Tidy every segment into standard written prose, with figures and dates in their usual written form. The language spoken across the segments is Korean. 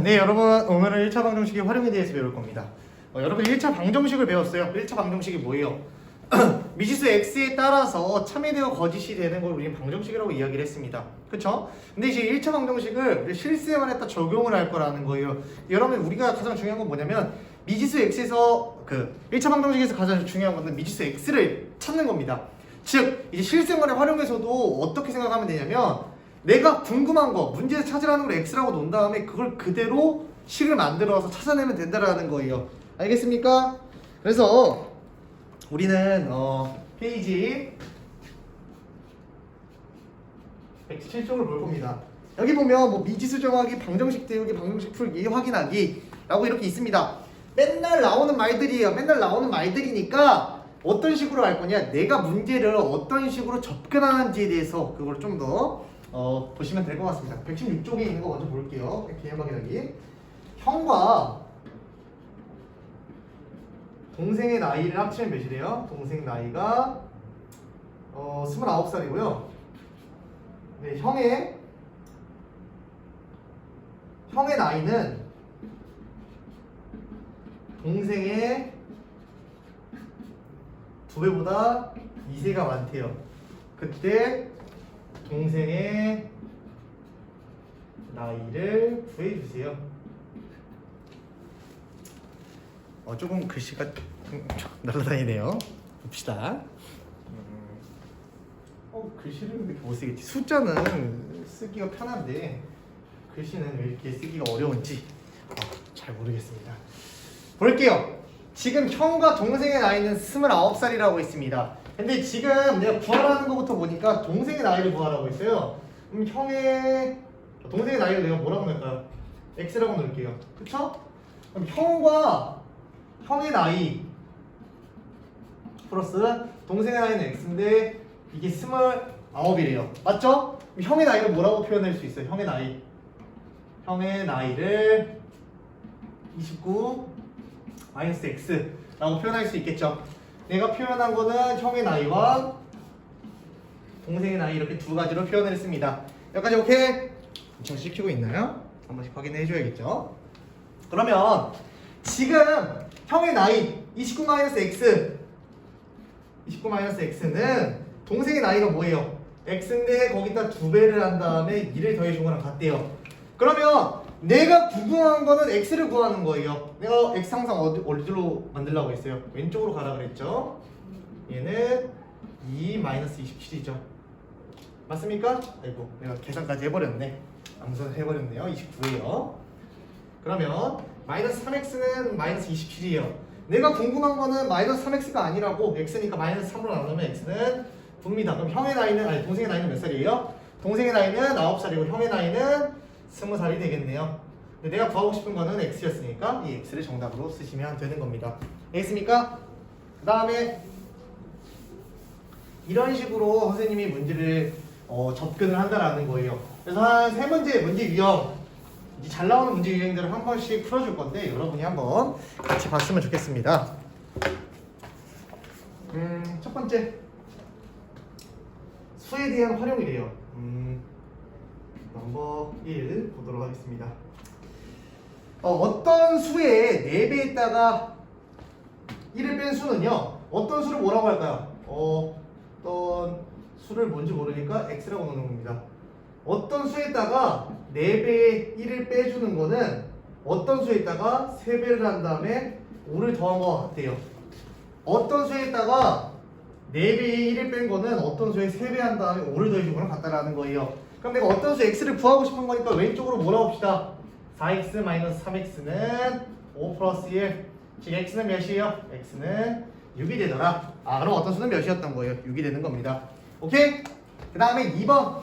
네, 여러분 오늘은 1차 방정식의 활용에 대해서 배울 겁니다. 여러분 1차 방정식을 배웠어요. 1차 방정식이 뭐예요? 미지수 x에 따라서 참이되어 거짓이 되는 걸 우리는 방정식이라고 이야기를 했습니다. 그쵸? 근데 이제 1차 방정식을 실생활에다 적용을 할 거라는 거예요. 여러분 우리가 가장 중요한 건 뭐냐면 미지수 x에서 1차 방정식에서 가장 중요한 거는 미지수 x를 찾는 겁니다. 즉 이제 실생활에 활용해서도 어떻게 생각하면 되냐면 내가 궁금한 거, 문제에서 찾으라는 걸 x라고 놓은 다음에 그걸 그대로 식을 만들어서 찾아내면 된다라는 거예요. 알겠습니까? 그래서 우리는 페이지 117쪽을 볼 겁니다. 여기 보면 뭐 미지수 정하기, 방정식 대우기, 방정식 풀기, 확인하기 라고 이렇게 있습니다. 맨날 나오는 말들이에요. 맨날 나오는 말들이니까 어떤 식으로 할 거냐, 내가 문제를 어떤 식으로 접근하는지에 대해서 그걸 좀 더 보시면 될 것 같습니다. 116쪽에 있는 거 먼저 볼게요. 개념 확인하기. 형과 동생의 나이를 합치면 몇이래요? 동생 나이가 29살이고요. 네, 형의 나이는 동생의 2배보다 2세가 많대요. 그때 동생의 나이를 구해주세요. 조금 글씨가 날아다니네요. 봅시다. 글씨를 왜 이렇게 못 쓰겠지? 숫자는 쓰기가 편한데 글씨는 왜 이렇게 쓰기가 어려운지 잘 모르겠습니다. 볼게요. 지금 형과 동생의 나이는 29살이라고 있습니다. 근데 지금 내가 구하라는 것부터 보니까 동생의 나이를 구하라고 했어요. 그럼 동생의 나이를 내가 뭐라고 넣을까요? x라고 넣을게요. 그쵸? 그럼 형의 나이 플러스 동생의 나이는 x인데 이게 29이래요. 맞죠? 그럼 형의 나이를 뭐라고 표현할 수 있어요? 형의 나이를 29 마이너스 x라고 표현할 수 있겠죠. 내가 표현한 거는 형의 나이와 동생의 나이 이렇게 두 가지로 표현을 했습니다. 여기까지 오케이? 잘 시키고 있나요? 한 번씩 확인해 줘야겠죠. 그러면 지금 형의 나이 29 마이너스 x는 동생의 나이가 뭐예요? x인데 거기다 2배를 한 다음에 2를 더해준 거랑 같대요. 그러면 내가 궁금한 거는 x를 구하는 거예요. 내가 x 항상 어디로 만들려고 했어요? 왼쪽으로 가라 그랬죠? 얘는 2-27이죠. 맞습니까? 아이고 내가 계산까지 해버렸네. 암산 해버렸네요. 29예요. 그러면 마이너스 3x는 마이너스 27이에요. 내가 궁금한 거는 마이너스 3x가 아니라고 x니까 마이너스 3으로 나누면 x는 9입니다. 그럼 동생의 나이는 몇 살이에요? 동생의 나이는 9살이고 형의 나이는 20살이 되겠네요. 근데 내가 구하고 싶은 거는 x였으니까 이 x를 정답으로 쓰시면 되는 겁니다. 알겠습니까? 그 다음에 이런 식으로 선생님이 문제를 접근을 한다라는 거예요. 그래서 한 3문제 문제 유형, 이제 잘 나오는 문제 유형들을 한 번씩 풀어줄 건데 여러분이 한번 같이 봤으면 좋겠습니다. 첫 번째 수에 대한 활용이래요. 넘버 1 보도록 하겠습니다. 어떤 수의 4배에다가 1을 뺀 수는요, 어떤 수를 뭐라고 할까요? 어떤 수를 뭔지 모르니까 x라고 넣는 겁니다. 어떤 수에다가 4배에 1을 빼주는 거는 어떤 수에다가 3배를 한 다음에 5를 더한 것 같아요. 어떤 수에다가 4배에 1을 뺀 거는 어떤 수에 3배 한 다음에 5를 더해준 거랑 같다라는 거예요. 그럼 내가 어떤 수 x를 구하고 싶은 거니까 왼쪽으로 뭐라고 합시다. 4x 마이너스 3x는 5 플러스 1. 즉 x는 몇이에요? x는 6이 되더라. 그럼 어떤 수는 몇이었던 거예요? 6이 되는 겁니다. 오케이? 그 다음에 2번.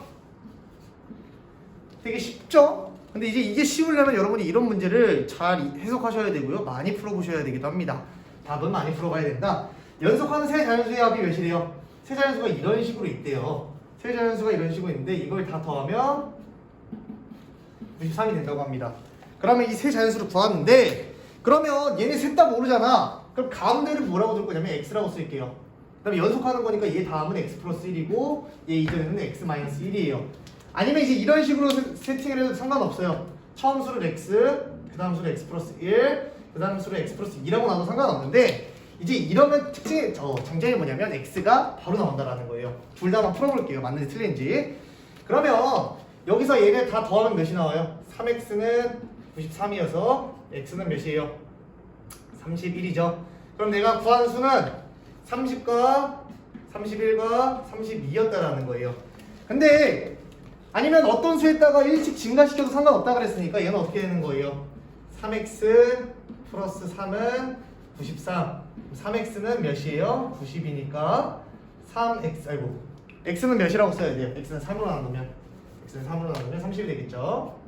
되게 쉽죠? 근데 이게 쉬우려면 여러분이 이런 문제를 잘 해석하셔야 되고요. 많이 풀어보셔야 되기도 합니다. 답은 많이 풀어봐야 된다. 연속하는 세 자연수의 합이 몇이래요? 세 자연수가 이런 식으로 있대요. 세 자연수가 이런 식으로 있는데 이걸 다 더하면 93이 된다고 합니다. 그러면 이 세 자연수를 구하는데, 그러면 얘네 셋 다 모르잖아. 그럼 가운데를 뭐라고 둘 거냐면 x라고 쓸게요. 그 다음에 연속하는 거니까 얘 다음은 x 플러스 1이고 얘 이전에는 x 마이너스 1이에요. 아니면 이제 이런 식으로 세팅을 해도 상관없어요. 처음 수를 x, 그 다음 수를 x 플러스 1, 그 다음 수를 x 플러스 2라고 나도 상관없는데 이제 이러면 장점이 뭐냐면 x가 바로 나온다라는 거예요. 둘 다 한번 풀어볼게요. 맞는지 틀린지. 그러면 여기서 얘네 다 더하면 몇이 나와요? 3x는 93이어서 x는 몇이에요? 31이죠. 그럼 내가 구한 수는 30과 31과 32였다라는 거예요. 근데 아니면 어떤 수에다가 일씩 증가시켜도 상관없다 그랬으니까 얘는 어떻게 되는 거예요? 3x 플러스 3은 93. 3x는 몇이에요? 90이니까 3x x는 몇이라고 써야 돼요? x는 3으로 나누면 30이 되겠죠.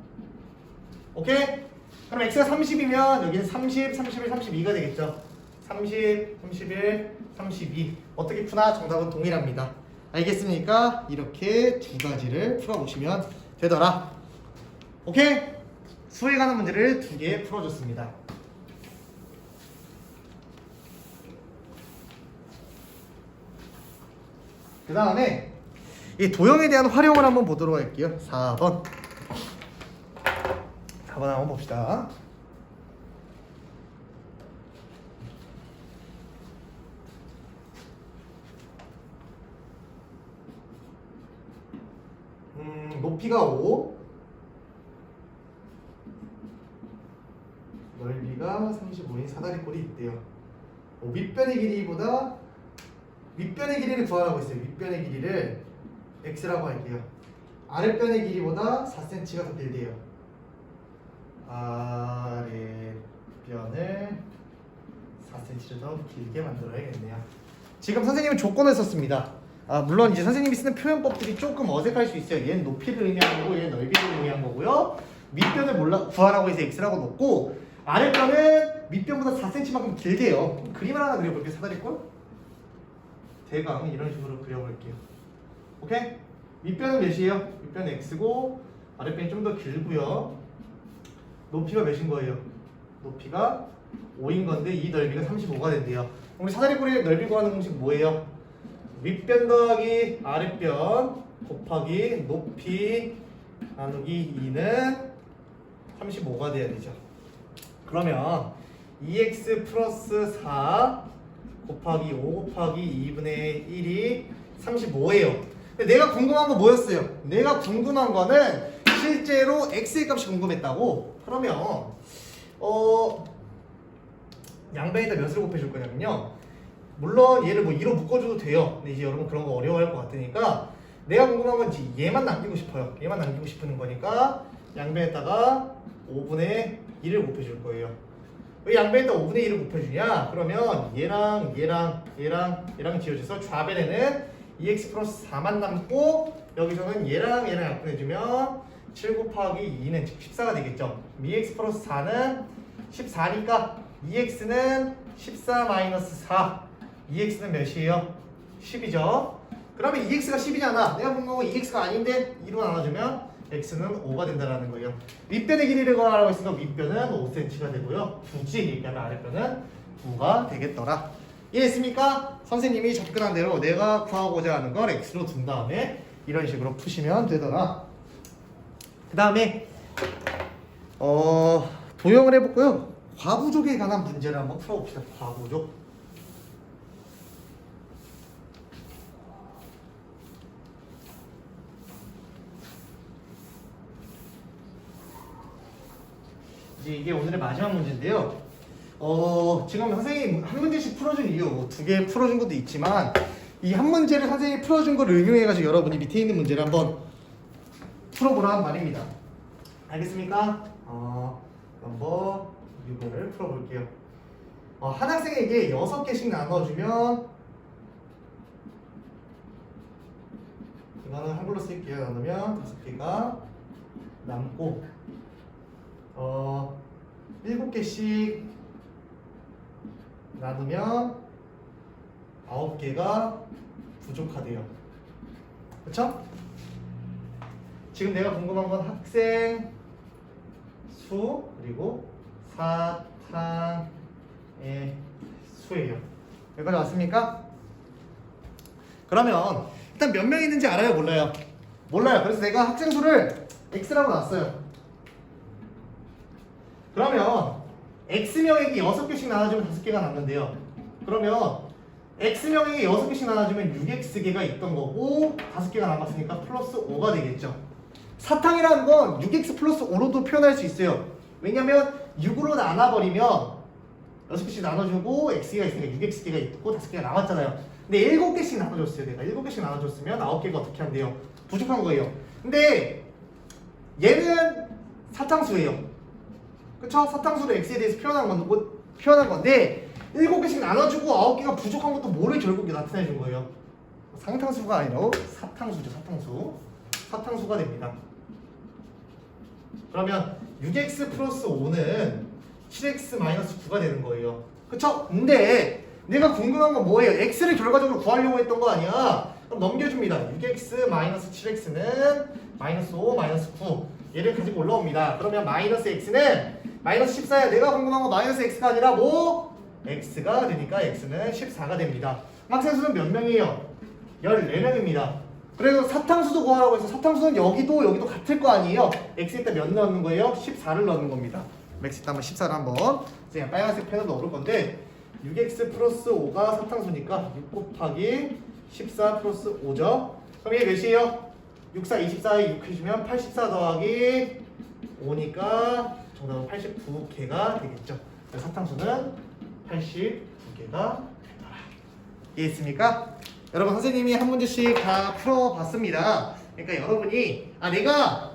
오케이? 그럼 x가 30이면 여기는 30, 31, 32가 되겠죠. 30, 31, 32 어떻게 푸나 정답은 동일합니다. 알겠습니까? 이렇게 두 가지를 풀어보시면 되더라. 오케이? 수에 관한 문제를 두 개 풀어줬습니다. 그 다음에 이 도형에 대한 활용을 한번 보도록 할게요. 4번 한번 봅시다. 높이가 5, 넓이가 35인 사다리꼴이 있대요. 윗변의 길이보다 윗변의 길이를 구하라고 했어요. 윗변의 길이를 x라고 할게요. 아랫변의 길이보다 4cm가 더 길대요. 아랫변을 4cm를 더 길게 만들어야겠네요. 지금 선생님은 조건을 썼습니다. 물론 이제 선생님이 쓰는 표현법들이 조금 어색할 수 있어요. 얘는 높이를 의미한 거고 얘는 넓이를 의미한 거고요. 윗변을 구하라고 해서 x라고 넣고 아랫변은 윗변보다 4cm만큼 길게요. 그림 하나 그려볼게요. 사다리꼴 대강 이런 식으로 그려볼게요. 오케이? 윗변은 몇이에요? 윗변은 x고 아랫변이 좀 더 길고요. 높이가 몇인 거예요? 높이가 5인 건데 이 넓이가 35가 된대요. 우리 사다리꼴의 넓이 구하는 공식 뭐예요? 윗변 더하기 아랫변 곱하기 높이 나누기 2는 35가 돼야 되죠. 그러면 2x 플러스 4 곱하기 5 곱하기 2분의 1이 35예요. 근데 내가 궁금한 건 뭐였어요? 내가 궁금한 거는 실제로 x의 값이 궁금했다고? 그러면 양변에다 몇을 곱해줄 거냐면요. 물론 얘를 뭐 2로 묶어줘도 돼요. 근데 이제 여러분 그런 거 어려워할 것 같으니까 내가 궁금한 건 얘만 남기고 싶어요. 얘만 남기고 싶은 거니까 양변에다가 5분의 1을 곱해줄 거예요. 왜 양변에다 5분의 1을 곱해주냐? 그러면 얘랑 지워져서 좌변에는 2x 플러스 4만 남고 여기서는 얘랑 약분해주면 7 곱하기 2는 즉 14가 되겠죠. 2x 플러스 4는 14니까 2x는 14 마이너스 4 2x는 몇이에요? 10이죠. 그러면 2x가 10이잖아. 내가 본 거 2x가 아닌데 2로 나눠주면 x는 5가 된다는 거예요. 윗변의 길이를 구하라고 했으니까 윗변은 5cm가 되고요. 굳이 얘기하면 아랫변은 9가 되겠더라. 이해했습니까? 선생님이 접근한 대로 내가 구하고자 하는 걸 x로 둔 다음에 이런 식으로 푸시면 되더라. 그 다음에 도형을 해볼고요. 과부족에 관한 문제를 한번 풀어봅시다. 과부족. 이제 이게 오늘의 마지막 문제인데요. 지금 선생님 한 문제씩 풀어준 이유, 뭐 2개 풀어준 것도 있지만 이 한 문제를 선생님이 풀어준 걸 응용해가지고 여러분이 밑에 있는 문제를 한번 풀어보란 말입니다. 알겠습니까? 한번 이거를 풀어볼게요. 한 학생에게 6개씩 나눠주면 이거는 한글로 쓸게요. 나누면 5개가 남고 7개씩 나누면 9개가 부족하대요. 그쵸? 지금 내가 궁금한 건 학생 수 그리고 사탕의 수예요. 여기까지 왔습니까? 그러면 일단 몇 명 있는지 알아요? 몰라요? 몰라요. 그래서 내가 학생 수를 x라고 놨어요. 그러면 x명에게 6개씩 나눠주면 5개가 남는데요. 그러면 x명에게 6개씩 나눠주면 6x개가 있던 거고 5개가 남았으니까 플러스 5가 되겠죠. 사탕이라는 건 6x 플러스 5로도 표현할 수 있어요. 왜냐면 6으로 나눠버리면 6개씩 나눠주고 x가 있으니까 6x개가 있고 5개가 남았잖아요. 근데 7개씩 나눠줬어요. 내가 7개씩 나눠줬으면 9개가 어떻게 한대요? 부족한 거예요. 근데 얘는 사탕수예요. 그쵸? 사탕수를 x에 대해서 표현한 건데 7개씩 나눠주고 9개가 부족한 것도 뭐를 결국 나타내 준 거예요? 상탕수가 아니라 사탕수죠. 사탕수가 됩니다. 그러면 6x 플러스 5는 7x 마이너스 9가 되는 거예요. 그쵸? 근데 내가 궁금한 건 뭐예요? x를 결과적으로 구하려고 했던 거 아니야? 그럼 넘겨줍니다. 6x 마이너스 7x는 마이너스 5 마이너스 9 얘를 가지고 올라옵니다. 그러면 마이너스 x는 마이너스 14야. 내가 궁금한 건 마이너스 x가 아니라 뭐? x가 되니까 x는 14가 됩니다. 학생수는 몇 명이에요? 14명입니다. 그래서 사탕수도 구하라고 해서 사탕수는 여기도 같을 거 아니에요? x에다 몇 넣는 거예요? 14를 넣는 겁니다. x에다 한번 14를 한번 그냥 빨간색 펜으로 넣을 건데 6x 플러스 5가 사탕수니까 6 곱하기 14 플러스 5죠. 그럼 이게 몇이에요? 6, 4, 24에 6 해주면 84 더하기 5니까 정답은 89개가 되겠죠. 그래서 사탕수는 89개가 되더라. 이해했습니까? 여러분 선생님이 한 문제씩 다 풀어봤습니다. 그러니까 여러분이 내가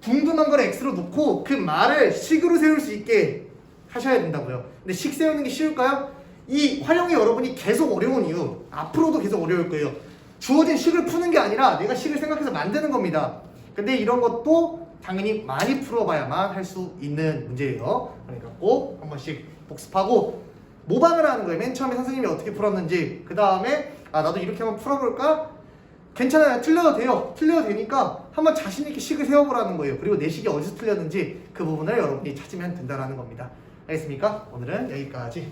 궁금한 걸 x로 놓고 그 말을 식으로 세울 수 있게 하셔야 된다고요. 근데 식 세우는 게 쉬울까요? 이 활용이 여러분이 계속 어려운 이유, 앞으로도 계속 어려울 거예요. 주어진 식을 푸는 게 아니라 내가 식을 생각해서 만드는 겁니다. 근데 이런 것도 당연히 많이 풀어봐야만 할 수 있는 문제예요. 그러니까 꼭 한 번씩 복습하고 모방을 하는 거예요. 맨 처음에 선생님이 어떻게 풀었는지, 그 다음에 나도 이렇게 한번 풀어볼까? 괜찮아요. 틀려도 돼요. 틀려도 되니까 한번 자신 있게 식을 세워보라는 거예요. 그리고 내 식이 어디서 틀렸는지 그 부분을 여러분이 찾으면 된다는 겁니다. 알겠습니까? 오늘은 여기까지.